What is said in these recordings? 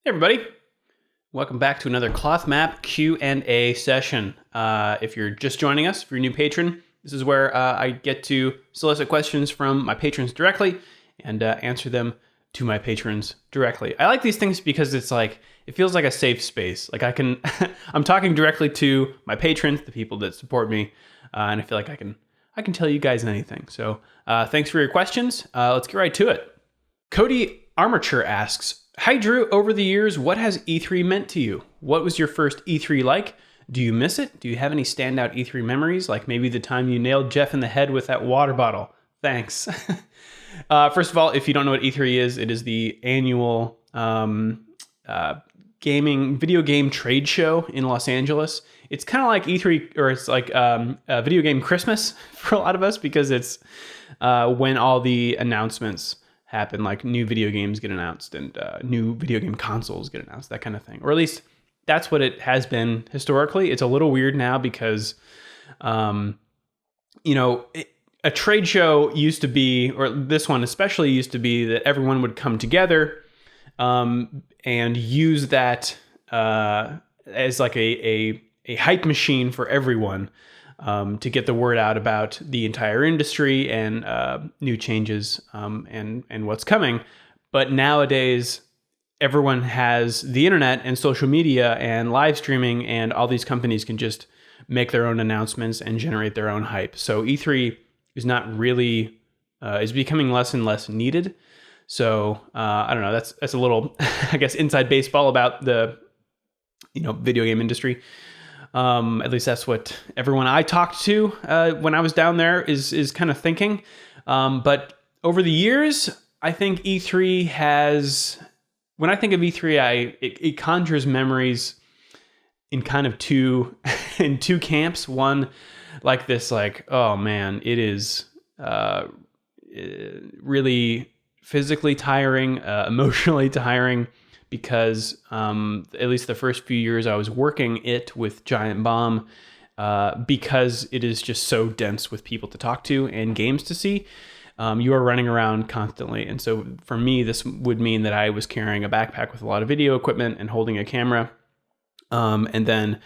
Hey everybody, welcome back to another Cloth Map Q&A session. If you're just joining us, if you're a new patron, this is where I get to solicit questions from my patrons directly and answer them to my patrons directly. I like these things because it feels like a safe space. Like I'm talking directly to my patrons, the people that support me, and I feel like I can tell you guys anything. So thanks for your questions. Let's get right to it. Cody Armature asks, "Hi Drew, over the years, what has E3 meant to you? What was your first E3 like? Do you miss it? Do you have any standout E3 memories, like maybe the time you nailed Jeff in the head with that water bottle? Thanks." First of all, if you don't know what E3 is, it is the annual video game trade show in Los Angeles. It's kind of like E3, or it's like a video game Christmas for a lot of us, because it's when all the announcements happen, like new video games get announced and new video game consoles get announced, that kind of thing. Or at least that's what it has been historically. It's a little weird now because, a trade show used to be, or this one especially used to be, that everyone would come together and use that as like a hype machine for everyone. To get the word out about the entire industry and new changes and what's coming. But nowadays, everyone has the internet and social media and live streaming, and all these companies can just make their own announcements and generate their own hype. So E3 is not really, is becoming less and less needed. So I don't know, that's a little, I guess, inside baseball about the video game industry. At least that's what everyone I talked to when I was down there is kind of thinking. But over the years, I think E3 has, when I think of E3, it conjures memories in kind of two camps. One, like this, oh man, it is really physically tiring, emotionally tiring. Because at least the first few years I was working it with Giant Bomb, because it is just so dense with people to talk to and games to see, you are running around constantly. And so for me, this would mean that I was carrying a backpack with a lot of video equipment and holding a camera. And then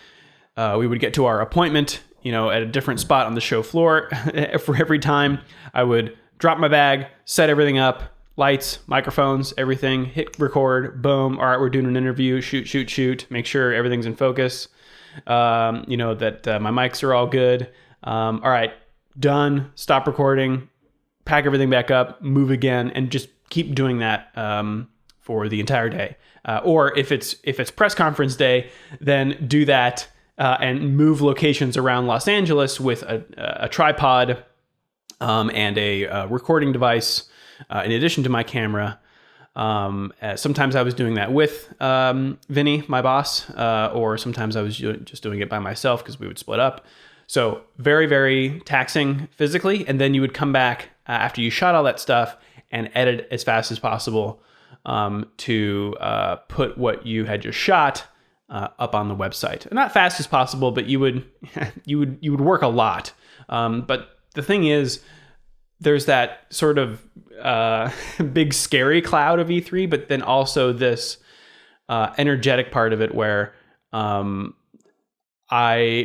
we would get to our appointment, at a different spot on the show floor. For every time, I would drop my bag, set everything up, lights, microphones, everything, hit record, boom. All right, we're doing an interview, shoot. Make sure everything's in focus. That my mics are all good. All right, done. Stop recording, pack everything back up, move again, and just keep doing that for the entire day. Or if it's press conference day, then do that and move locations around Los Angeles with a tripod and a recording device. In addition to my camera. Sometimes I was doing that with Vinny, my boss, or sometimes I was just doing it by myself because we would split up. So very, very taxing physically. And then you would come back after you shot all that stuff and edit as fast as possible to put what you had just shot up on the website. And not fast as possible, but you would work a lot. But the thing is, there's that sort of big scary cloud of E3, but then also this energetic part of it where I,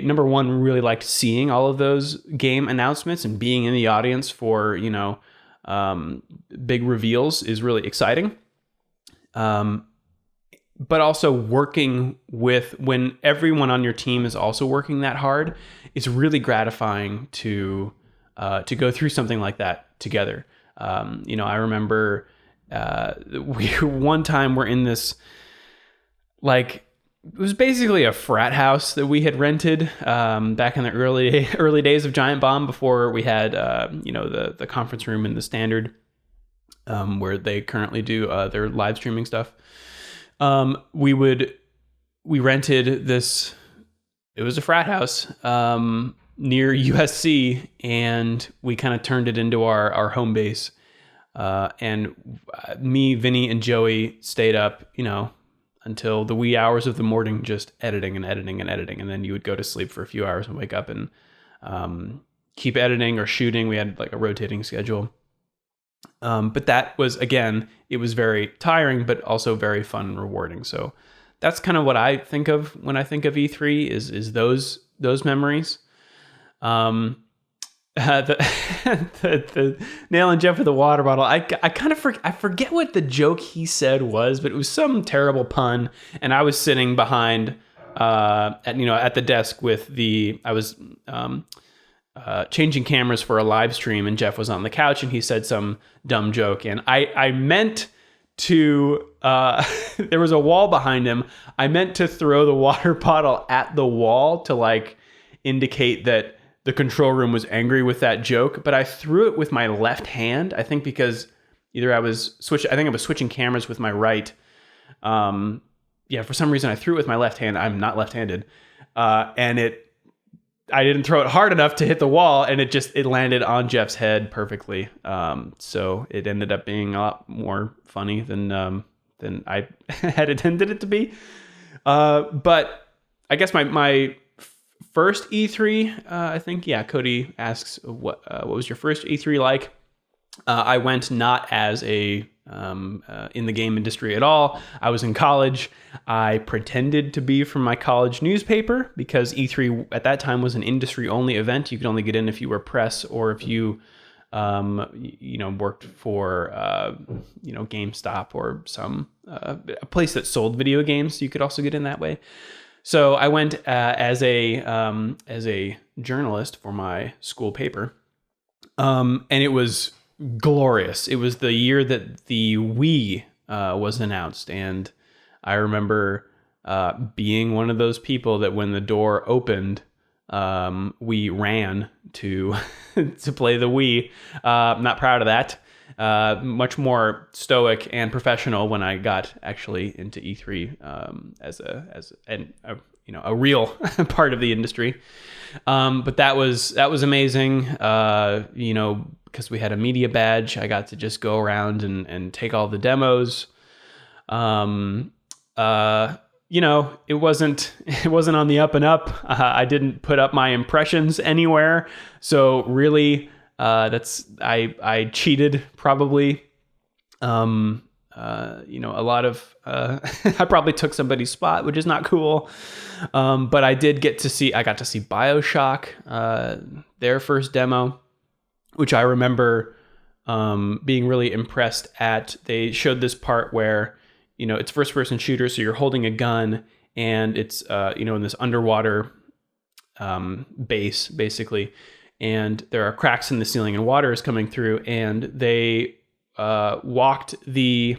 number one, really liked seeing all of those game announcements, and being in the audience for, big reveals is really exciting. But also working when everyone on your team is also working that hard, it's really gratifying to go through something like that together. I remember one time we're in this, it was basically a frat house that we had rented back in the early days of Giant Bomb, before we had the conference room in the Standard, where they currently do their live streaming stuff. We rented this. It was a frat house near USC, and we kind of turned it into our home base. And me, Vinny, and Joey stayed up, until the wee hours of the morning, just editing. And then you would go to sleep for a few hours and wake up and keep editing or shooting. We had a rotating schedule. But that was, again, it was very tiring, but also very fun and rewarding. So that's kind of what I think of when I think of E3 is those memories. Um, the, the nailing Jeff with the water bottle. I kind of I forget what the joke he said was, but it was some terrible pun. And I was sitting behind, at the desk I was changing cameras for a live stream, and Jeff was on the couch, and he said some dumb joke, and I meant to. There was a wall behind him. I meant to throw the water bottle at the wall to like indicate that the control room was angry with that joke, but I threw it with my left hand. I think because either I was switching cameras with my right. For some reason I threw it with my left hand. I'm not left-handed. And I didn't throw it hard enough to hit the wall, and it landed on Jeff's head perfectly. So it ended up being a lot more funny than I had intended it to be. But I guess my first E3, I think, Cody asks, what was your first E3 like? I went not as a in the game industry at all. I was in college. I pretended to be from my college newspaper because E3 at that time was an industry-only event. You could only get in if you were press or if you worked for GameStop or some a place that sold video games. You could also get in that way. So I went as a journalist for my school paper, and it was glorious. It was the year that the Wii was announced, and I remember being one of those people that when the door opened, we ran to to play the Wii. I'm not proud of that. Much more stoic and professional when I got actually into E3 as a real part of the industry. But that was amazing. Because we had a media badge, I got to just go around and take all the demos. It wasn't on the up and up. I didn't put up my impressions anywhere. So really, I cheated probably. A lot of, I probably took somebody's spot, which is not cool. But I got to see BioShock, their first demo, which I remember, being really impressed at. They showed this part where, it's first person shooter. So you're holding a gun and it's, in this underwater, base basically. And there are cracks in the ceiling and water is coming through, and they walked the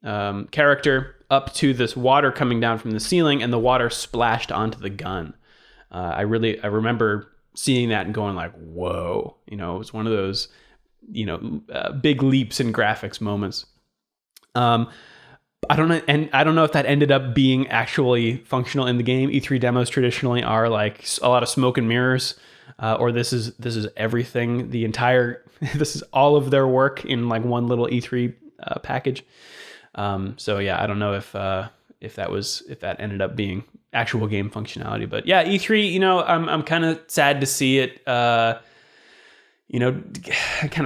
character up to this water coming down from the ceiling, and the water splashed onto the gun. I remember seeing that and going like, whoa, it was one of those, big leaps in graphics moments. I don't know if that ended up being actually functional in the game. E3 demos traditionally are like a lot of smoke and mirrors. Or this is everything. This is all of their work in like one little E3 package. So yeah, I don't know if that ended up being actual game functionality, but yeah, E3. I'm kind of sad to see it. Kind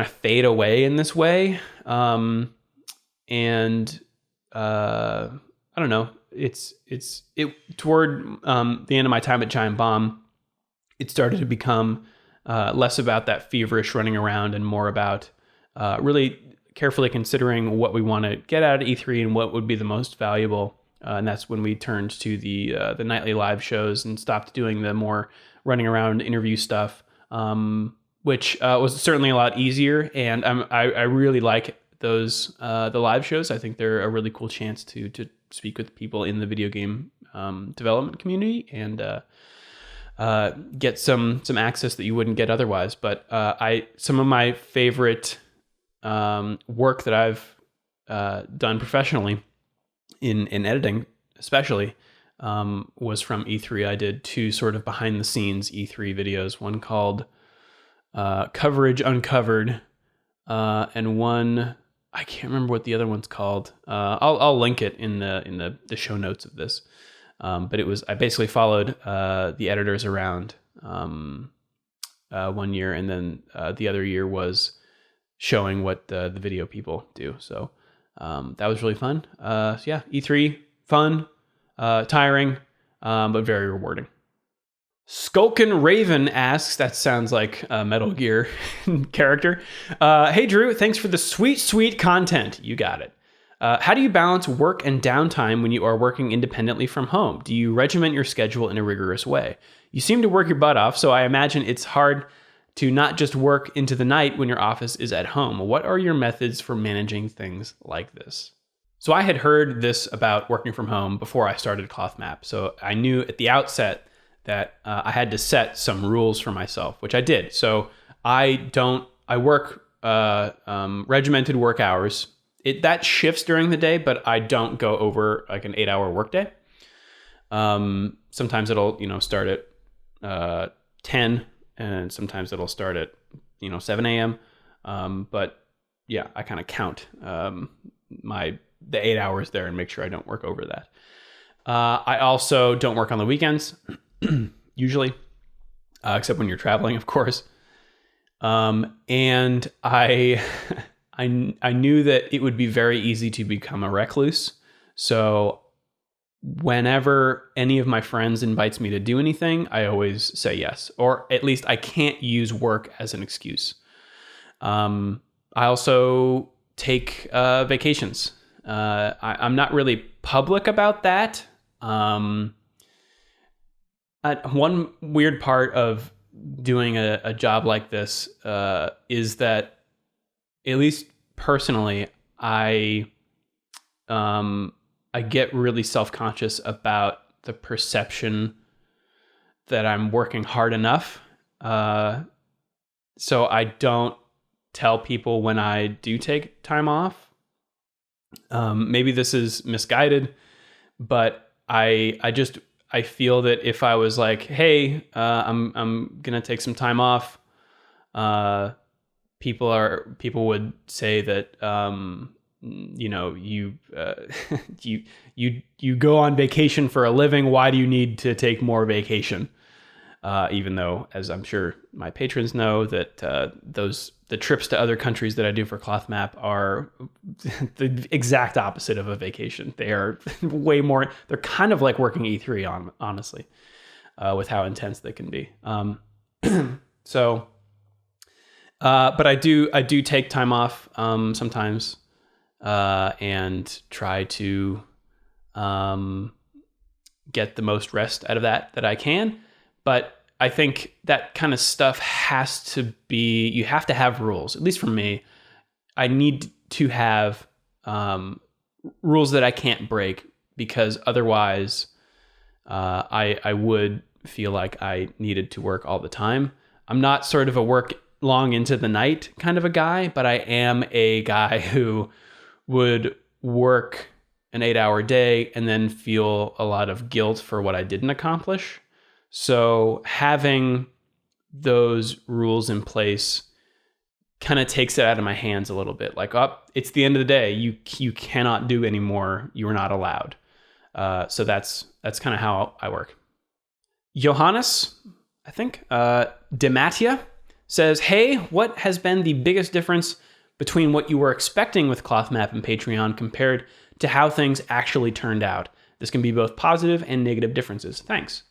of fade away in this way. I don't know. It's toward the end of my time at Giant Bomb. It started to become less about that feverish running around and more about really carefully considering what we want to get out of E3 and what would be the most valuable. And that's when we turned to the nightly live shows and stopped doing the more running around interview stuff, which was certainly a lot easier. And I really like those the live shows. I think they're a really cool chance to speak with people in the video game development community and get some access that you wouldn't get otherwise. But some of my favorite work that I've done professionally in editing, especially, was from E3. I did two sort of behind the scenes E3 videos. One called Coverage Uncovered, and one I can't remember what the other one's called. I'll link it in the show notes of this. But I basically followed the editors around 1 year, and then the other year was showing what the video people do. So that was really fun. So yeah, E3, fun, tiring, but very rewarding. Skulkin Raven asks, that sounds like a Metal Gear character. Hey, Drew, thanks for the sweet, sweet content. You got it. How do you balance work and downtime when you are working independently from home? Do you regiment your schedule in a rigorous way? You seem to work your butt off, so I imagine it's hard to not just work into the night when your office is at home. What are your methods for managing things like this? So I had heard this about working from home before I started ClothMap. So I knew at the outset that I had to set some rules for myself, which I did. So I work regimented work hours. That shifts during the day, but I don't go over like an 8-hour workday. Sometimes it'll, start at 10, and sometimes it'll start at, 7 a.m. But yeah, I kind of count the 8 hours there and make sure I don't work over that. I also don't work on the weekends. Usually, except when you're traveling, of course. And I knew that it would be very easy to become a recluse. So whenever any of my friends invites me to do anything, I always say yes, or at least I can't use work as an excuse. I also take vacations. I'm not really public about that. One weird part of doing a job like this is that, at least personally, I get really self-conscious about the perception that I'm working hard enough. So I don't tell people when I do take time off. Maybe this is misguided, but I feel that if I was like, hey, I'm gonna take some time off, people would say that you go on vacation for a living. Why do you need to take more vacation? Even though, as I'm sure my patrons know, that the trips to other countries that I do for ClothMap are the exact opposite of a vacation. They are way more. They're kind of like working E3 honestly, with how intense they can be. But I do take time off sometimes, and try to get the most rest out of that I can. But I think that kind of stuff has to be, you have to have rules. At least for me, I need to have rules that I can't break, because otherwise I would feel like I needed to work all the time. I'm not sort of a work long into the night kind of a guy, but I am a guy who would work an 8-hour day and then feel a lot of guilt for what I didn't accomplish. So having those rules in place kind of takes it out of my hands a little bit. Like, it's the end of the day. You cannot do anymore. You are not allowed. So that's kind of how I work. Johannes, I think, Dematia says, hey, what has been the biggest difference between what you were expecting with ClothMap and Patreon compared to how things actually turned out? This can be both positive and negative differences. Thanks.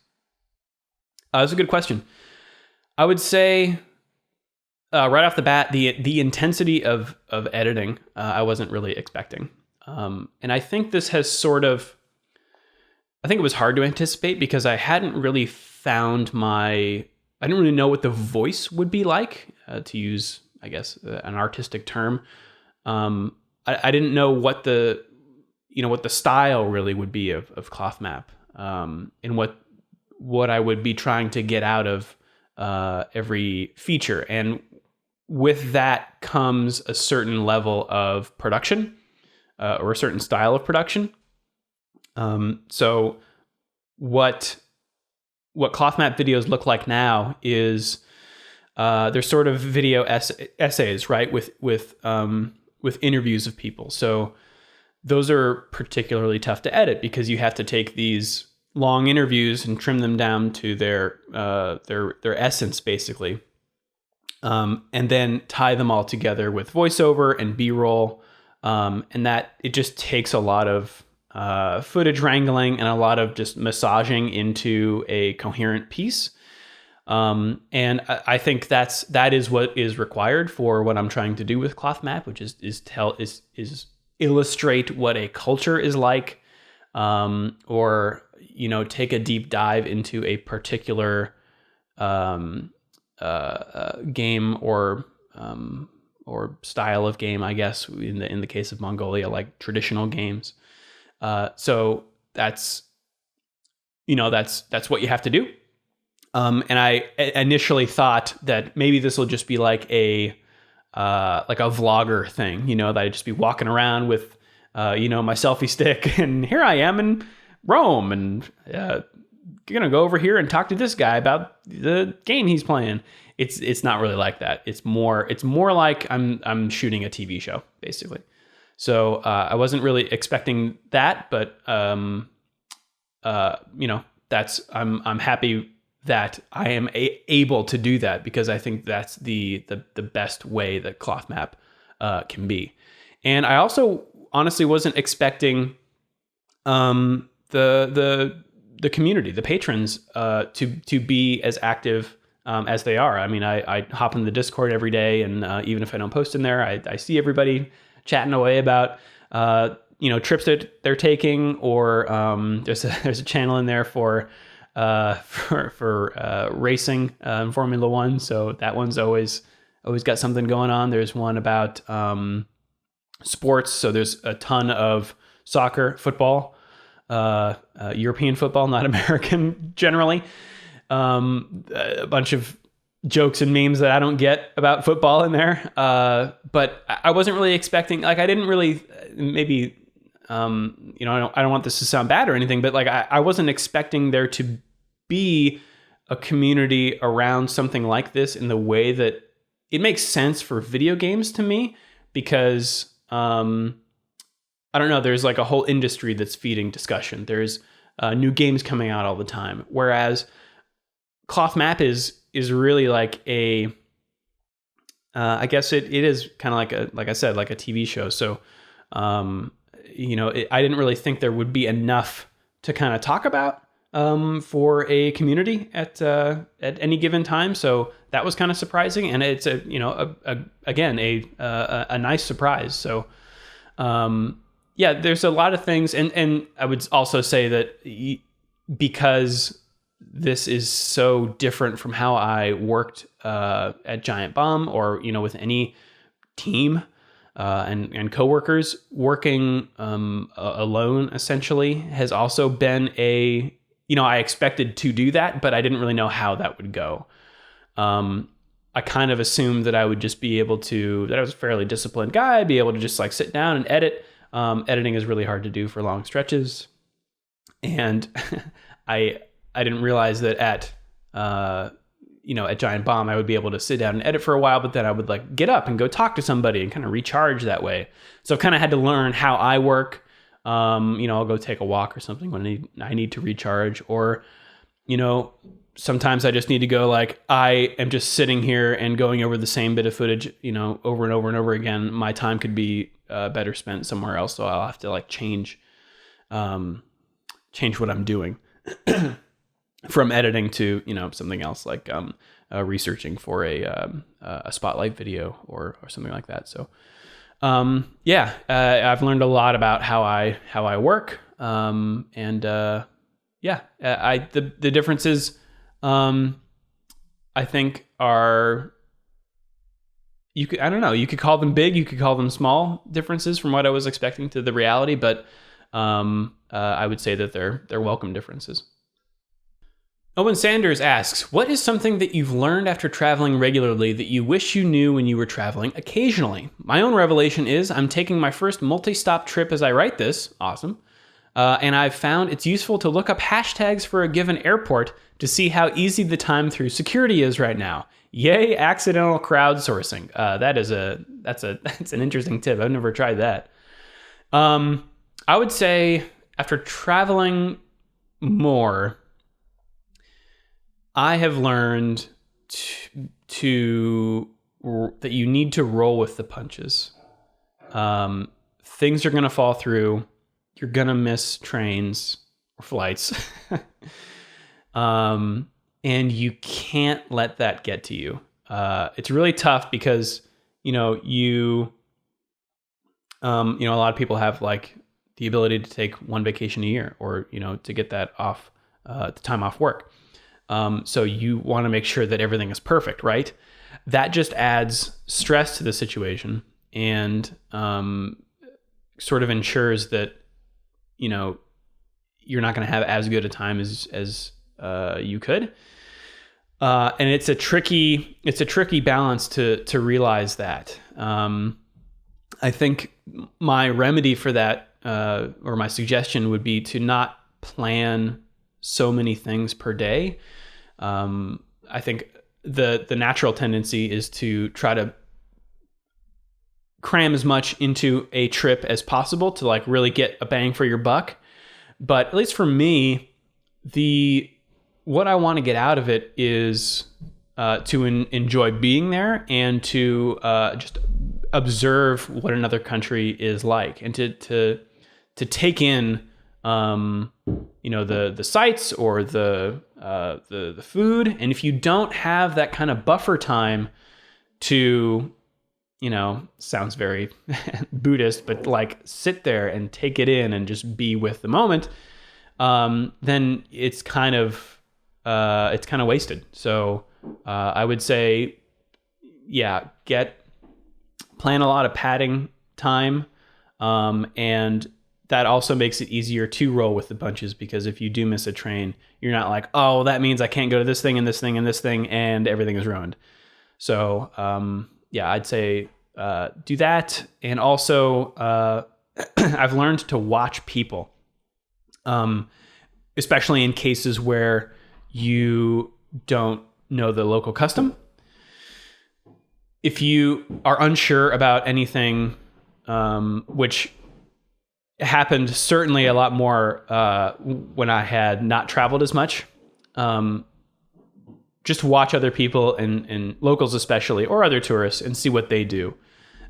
That's a good question. I would say right off the bat, the intensity of editing, I wasn't really expecting. And I think this has I think it was hard to anticipate, because I hadn't really found I didn't really know what the voice would be like, to use, I guess, an artistic term. I didn't know what the style really would be of ClothMap, and what I would be trying to get out of every feature. And with that comes a certain level of production, or a certain style of production. So what ClothMap videos look like now is they're sort of video essays, right? With interviews of people. So those are particularly tough to edit, because you have to take these long interviews and trim them down to their essence, basically. and then tie them all together with voiceover and B-roll. And that it just takes a lot of footage wrangling and a lot of just massaging into a coherent piece. And I think that is what is required for what I'm trying to do with Cloth Map, which is illustrate what a culture is like, or take a deep dive into a particular game or style of game, I guess, in the case of Mongolia, like traditional games. So that's what you have to do. And I initially thought that maybe this will just be like a vlogger thing, that I'd just be walking around with, my selfie stick, and here I am in Rome, and gonna go over here and talk to this guy about the game he's playing. It's not really like that. It's more like I'm shooting a TV show, basically. So I wasn't really expecting that, but I'm happy that I am able to do that, because I think that's the best way that Cloth Map can be. And I also honestly wasn't expecting the community, the patrons, to be as active as they are. I mean, I hop in the Discord every day, and even if I don't post in there, I see everybody chatting away about trips that they're taking, or there's a channel in there for racing in Formula One. So that one's always got something going on. There's one about sports. So there's a ton of soccer, football, European football, not American generally. A bunch of jokes and memes that I don't get about football in there. But I wasn't really expecting, like, I didn't really, maybe, I don't want this to sound bad or anything, but like, I wasn't expecting there to be a community around something like this in the way that it makes sense for video games to me, because, I don't know, there's like a whole industry that's feeding discussion. There's new games coming out all the time. Whereas Cloth Map is really like I guess it is kind of like I said, like a TV show. So, I didn't really think there would be enough to kind of talk about for a community at any given time. So that was kind of surprising, and it's a nice surprise. So, there's a lot of things, and I would also say that because this is so different from how I worked at Giant Bomb, or with any team and coworkers, working alone essentially has also been I expected to do that, but I didn't really know how that would go. I kind of assumed that I would just be able to, that I was a fairly disciplined guy, be able to just like sit down and edit. Editing is really hard to do for long stretches. And I didn't realize that at Giant Bomb, I would be able to sit down and edit for a while, but then I would like get up and go talk to somebody and kind of recharge that way. So I've kind of had to learn how I work. I'll go take a walk or something when I need to recharge, or, sometimes I just need to go, like, I am just sitting here and going over the same bit of footage, over and over and over again. My time could be better spent somewhere else. So I'll have to like change what I'm doing from editing to, something else, like researching for a spotlight video or something like that. So I've learned a lot about how I work. The differences, I think are, you could call them big, you could call them small differences from what I was expecting to the reality, but I would say that they're welcome differences. Owen Sanders asks, what is something that you've learned after traveling regularly that you wish you knew when you were traveling occasionally? My own revelation is I'm taking my first multi-stop trip as I write this. Awesome. And I've found it's useful to look up hashtags for a given airport to see how easy the time through security is right now. Yay, accidental crowdsourcing. That's an interesting tip. I've never tried that. I would say after traveling more, I have learned to that you need to roll with the punches. Things are going to fall through. You're going to miss trains or flights. And you can't let that get to you. It's really tough because, a lot of people have like the ability to take one vacation a year or, to get that off, the time off work. So you want to make sure that everything is perfect, right? That just adds stress to the situation and sort of ensures that, you're not going to have as good a time as you could. And it's a tricky balance to realize that. I think my remedy for that, or my suggestion would be to not plan so many things per day. I think the natural tendency is to try to cram as much into a trip as possible to like really get a bang for your buck. But at least for me, what I want to get out of it is to enjoy being there and to just observe what another country is like, and to take in the sights or the food. And if you don't have that kind of buffer time to, sounds very Buddhist, but like sit there and take it in and just be with the moment, then it's kind of wasted. So I would say, plan a lot of padding time, and that also makes it easier to roll with the punches, because if you do miss a train, you're not like, oh, that means I can't go to this thing and this thing and this thing and everything is ruined. So I'd say do that. And also I've learned to watch people, especially in cases where you don't know the local custom. If you are unsure about anything, which happened certainly a lot more when I had not traveled as much, just watch other people and locals especially, or other tourists, and see what they do,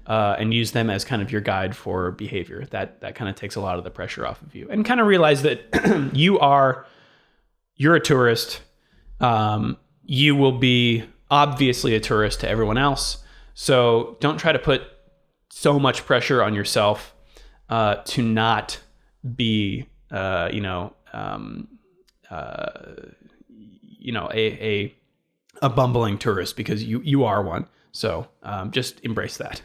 and use them as kind of your guide for behavior. That kind of takes a lot of the pressure off of you, and kind of realize that you're a tourist. You will be obviously a tourist to everyone else. So don't try to put so much pressure on yourself to not be, a bumbling tourist, because you are one. So just embrace that.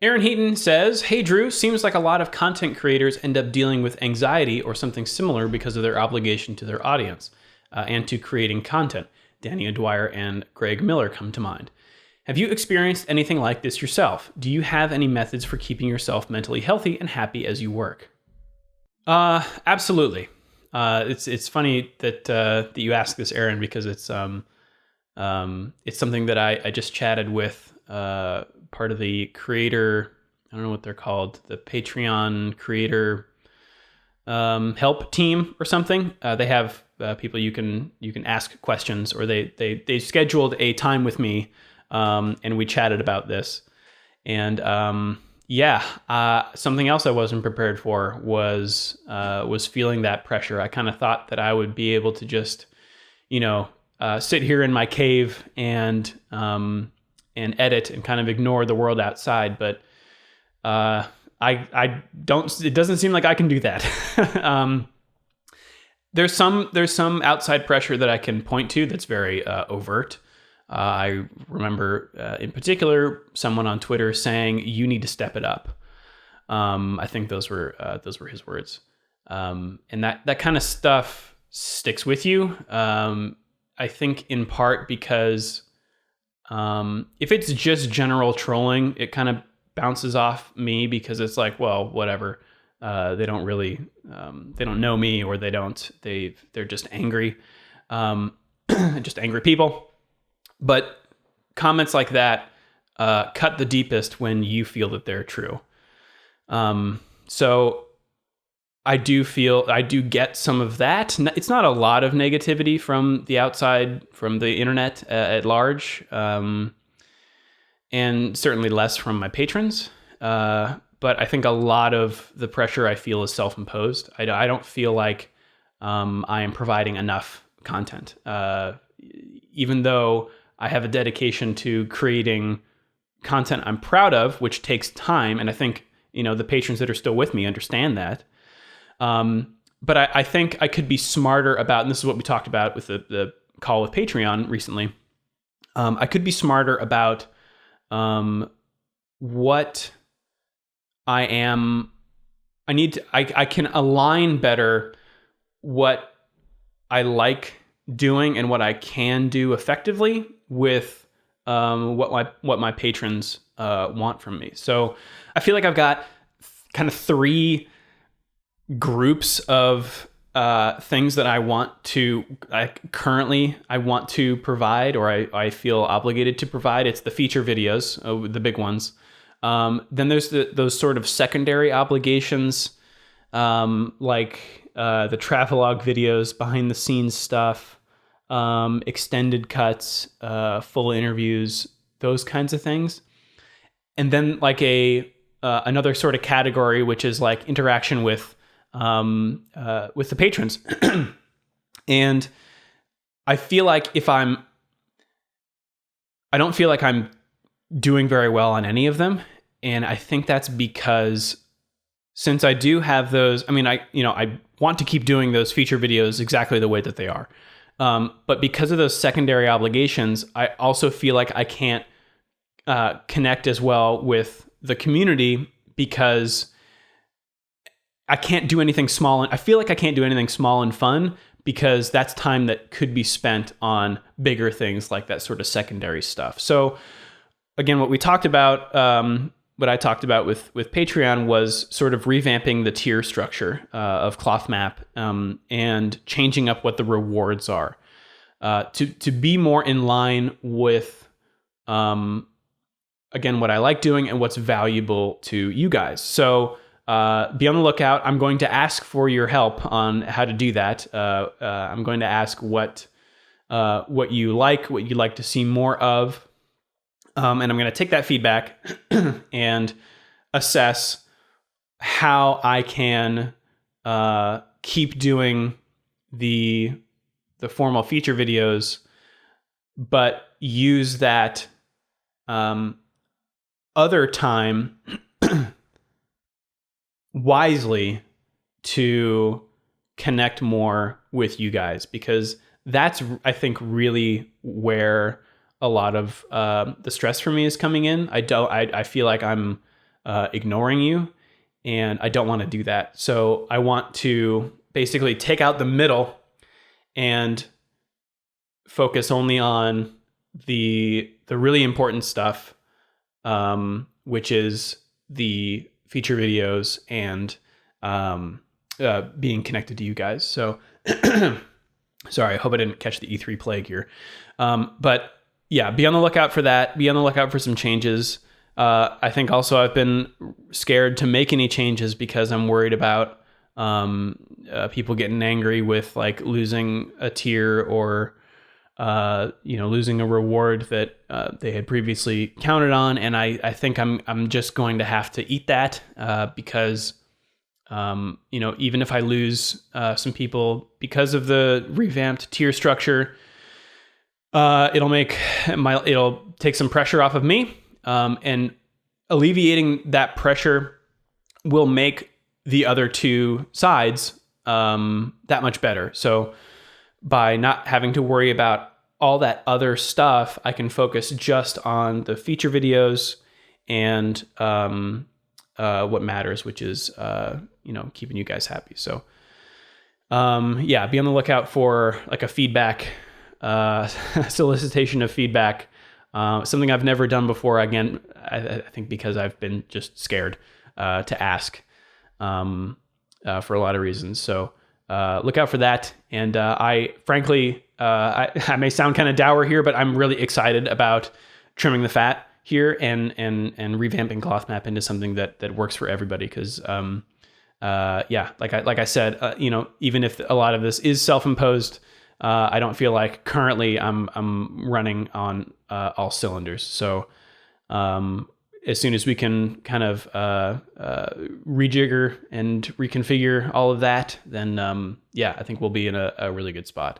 Aaron Heaton says, "Hey Drew, seems like a lot of content creators end up dealing with anxiety or something similar because of their obligation to their audience and to creating content. Danny O'Dwyer and Greg Miller come to mind. Have you experienced anything like this yourself? Do you have any methods for keeping yourself mentally healthy and happy as you work?" Absolutely. It's funny that you ask this, Aaron, because it's something that I just chatted with part of the creator, I don't know what they're called, the Patreon creator help team or something. They have people you can ask questions, or they scheduled a time with me, and we chatted about this. And something else I wasn't prepared for was feeling that pressure. I kind of thought that I would be able to just, sit here in my cave and edit and kind of ignore the world outside. But I don't. It doesn't seem like I can do that. There's some outside pressure that I can point to that's very overt. I remember in particular someone on Twitter saying, "You need to step it up." I think those were his words, and that kind of stuff sticks with you. I think in part because if it's just general trolling, it kind of bounces off me, because it's like, well, whatever. They don't really, they don't know me, or they're just angry, just angry people. But comments like that cut the deepest when you feel that they're true. So I do get some of that. It's not a lot of negativity from the outside, from the internet at large. and certainly less from my patrons. But I think a lot of the pressure I feel is self-imposed. I don't feel like I am providing enough content, even though I have a dedication to creating content I'm proud of, which takes time. And I think, the patrons that are still with me understand that. But I think I could be smarter about, and this is what we talked about with the call with Patreon recently. I could be smarter about what I can align better what I like doing and what I can do effectively with what my patrons want from me. So I feel like I've got kind of three groups of things that I want to provide, or I feel obligated to provide. It's the feature videos, the big ones. Then there's those sort of secondary obligations, like the travelogue videos, behind the scenes stuff, extended cuts, full interviews, those kinds of things. And then like another sort of category, which is like interaction with the patrons. And I feel like I don't feel like I'm doing very well on any of them. And I think that's because since I do have those, I want to keep doing those feature videos exactly the way that they are. But because of those secondary obligations, I also feel like I can't connect as well with the community because I can't do anything small. I feel like I can't do anything small and fun because that's time that could be spent on bigger things like that sort of secondary stuff. So again, what I talked about with Patreon was sort of revamping the tier structure of ClothMap and changing up what the rewards are to be more in line with, again, what I like doing and what's valuable to you guys. So be on the lookout. I'm going to ask for your help on how to do that. I'm going to ask what you'd like to see more of. And I'm going to take that feedback and assess how I can keep doing the formal feature videos, but use that other time wisely to connect more with you guys, because that's, I think, really where a lot of the stress for me is coming in. I feel like I'm ignoring you, and I don't want to do that. So I want to basically take out the middle and focus only on the really important stuff, which is the feature videos and being connected to you guys. So sorry, I hope I didn't catch the E3 plague here. But yeah, be on the lookout for that. Be on the lookout for some changes. I think also I've been scared to make any changes because I'm worried about people getting angry with like losing a tier or losing a reward that they had previously counted on. And I think I'm just going to have to eat that because even if I lose some people because of the revamped tier structure, it'll take some pressure off of me, and alleviating that pressure will make the other two sides that much better. So by not having to worry about all that other stuff, I can focus just on the feature videos and what matters, which is keeping you guys happy. So be on the lookout for like a feedback solicitation of feedback, something I've never done before. Again, I think because I've been just scared to ask for a lot of reasons. So look out for that. And I frankly, I may sound kind of dour here, but I'm really excited about trimming the fat here and revamping ClothMap into something that works for everybody. Because like I said, even if a lot of this is self-imposed, I don't feel like currently I'm running on all cylinders. So as soon as we can kind of rejigger and reconfigure all of that, then I think we'll be in a really good spot.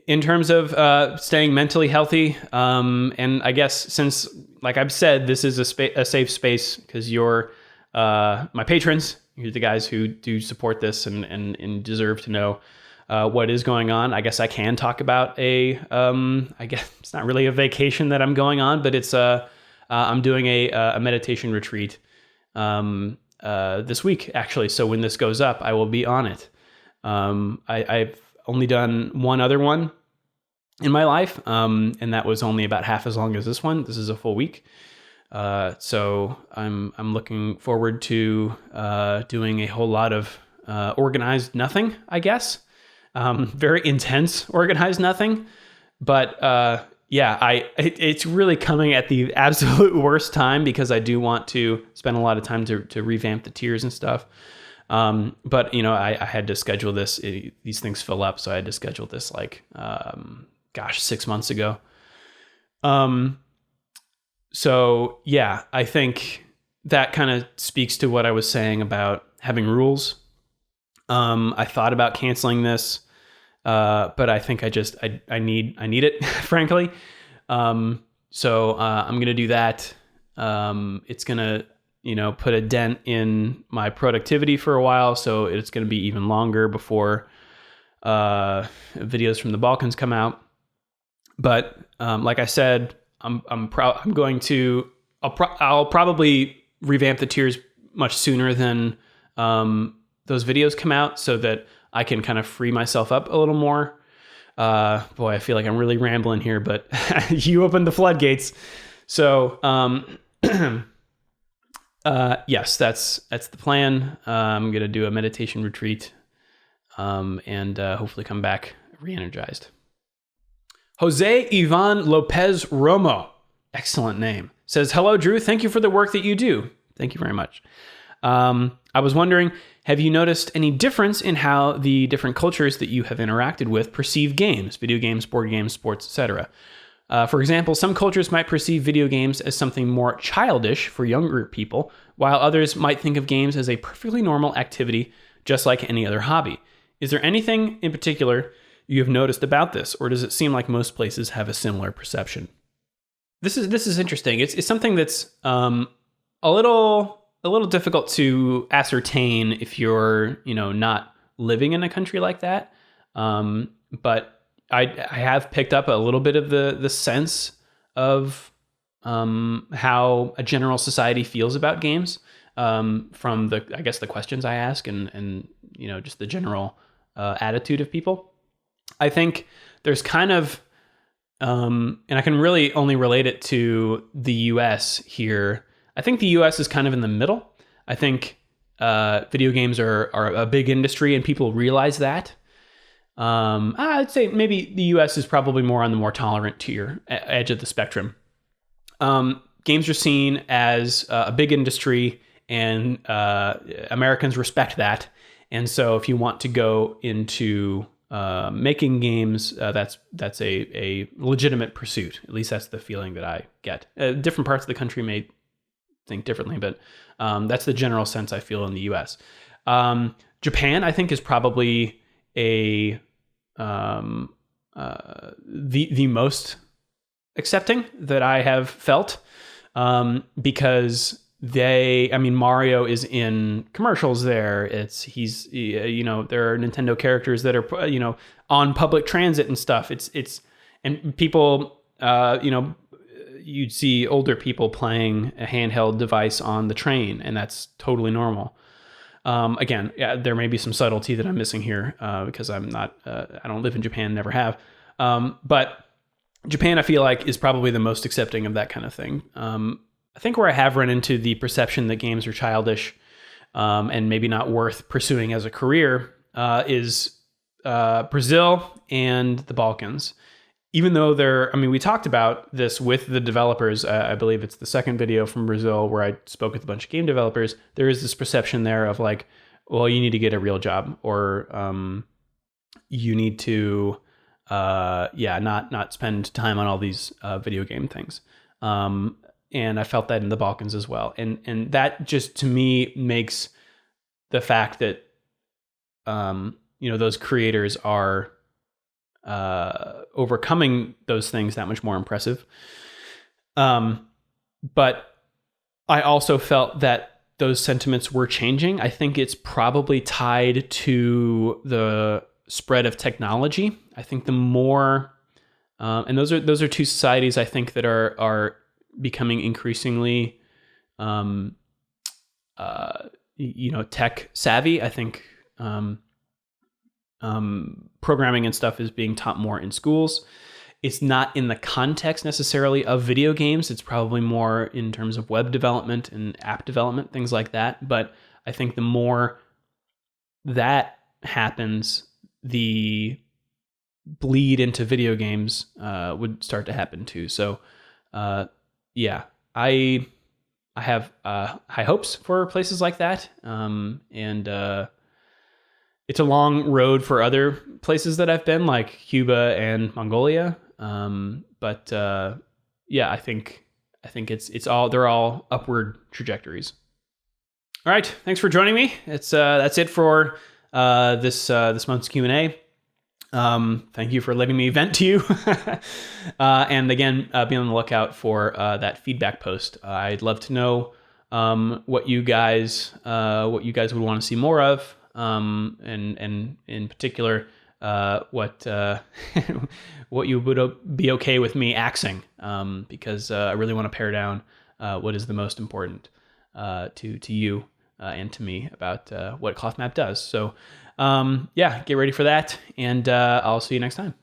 In terms of staying mentally healthy, and I guess since, like I've said, this is a safe space because you're my patrons, you're the guys who do support this and deserve to know what is going on. I guess I can talk about I guess it's not really a vacation that I'm going on, but it's I'm doing a meditation retreat this week, actually. So when this goes up, I will be on it. I've only done one other one in my life, and that was only about half as long as this one. This is a full week. So I'm looking forward to doing a whole lot of organized nothing, I guess. Very intense organized nothing. But it's really coming at the absolute worst time because I do want to spend a lot of time to revamp the tiers and stuff. But I had to schedule this. These things fill up, so I had to schedule this 6 months ago. So yeah, I think that kind of speaks to what I was saying about having rules. I thought about canceling this, but I think I need it, frankly. So I'm gonna do that. It's gonna put a dent in my productivity for a while, so it's gonna be even longer before videos from the Balkans come out. But like I said, I'll probably revamp the tiers much sooner than those videos come out, so that I can kind of free myself up a little more. Boy, I feel like I'm really rambling here, but you opened the floodgates. So yes, that's the plan. I'm gonna do a meditation retreat, and hopefully come back re-energized. Jose Ivan Lopez Romo, excellent name, says, "Hello, Drew. Thank you for the work that you do." Thank you very much. I was wondering, have you noticed any difference in how the different cultures that you have interacted with perceive games, video games, board games, sports, etc.? For example, some cultures might perceive video games as something more childish for younger people, while others might think of games as a perfectly normal activity, just like any other hobby. Is there anything in particular you have noticed about this, or does it seem like most places have a similar perception? This is interesting. It's something that's a little difficult to ascertain if you're not living in a country like that. But I have picked up a little bit of the sense of how a general society feels about games from the questions I ask and just the general attitude of people. I think there's kind of, and I can really only relate it to the US here. I think the US is kind of in the middle. I think video games are a big industry and people realize that. I'd say maybe the US is probably more on the more tolerant tier, edge of the spectrum. Games are seen as a big industry, and Americans respect that. And so if you want to go into making games, that's a legitimate pursuit. At least that's the feeling that I get. Different parts of the country may think differently, but that's the general sense I feel in the US. Japan, I think, is probably the most accepting that I have felt, because Mario is in commercials there. There are Nintendo characters that are, on public transit and stuff. And people, you'd see older people playing a handheld device on the train, and that's totally normal. Again, there may be some subtlety that I'm missing here, because I don't live in Japan, never have. But Japan, I feel like, is probably the most accepting of that kind of thing. I think where I have run into the perception that games are childish and maybe not worth pursuing as a career is Brazil and the Balkans. Even though we talked about this with the developers. I believe it's the second video from Brazil where I spoke with a bunch of game developers. There is this perception there of like, well, you need to get a real job, or you need to, not spend time on all these video game things. And I felt that in the Balkans as well. And that just to me makes the fact that, those creators are overcoming those things that much more impressive. But I also felt that those sentiments were changing. I think it's probably tied to the spread of technology. I think the more, and those are two societies I think that are becoming increasingly, tech savvy. I think programming and stuff is being taught more in schools. It's not in the context necessarily of video games. It's probably more in terms of web development and app development, things like that. But I think the more that happens, the bleed into video games would start to happen too. So, I have high hopes for places like that, and it's a long road for other places that I've been, like Cuba and Mongolia. But I think they're all upward trajectories. All right, thanks for joining me. That's it for this month's Q&A. Thank you for letting me vent to you. And again, be on the lookout for that feedback post. I'd love to know what you guys would want to see more of, and in particular, what what you would be okay with me axing, because I really want to pare down what is the most important to you and to me about what Cloth Map does. So get ready for that, and I'll see you next time.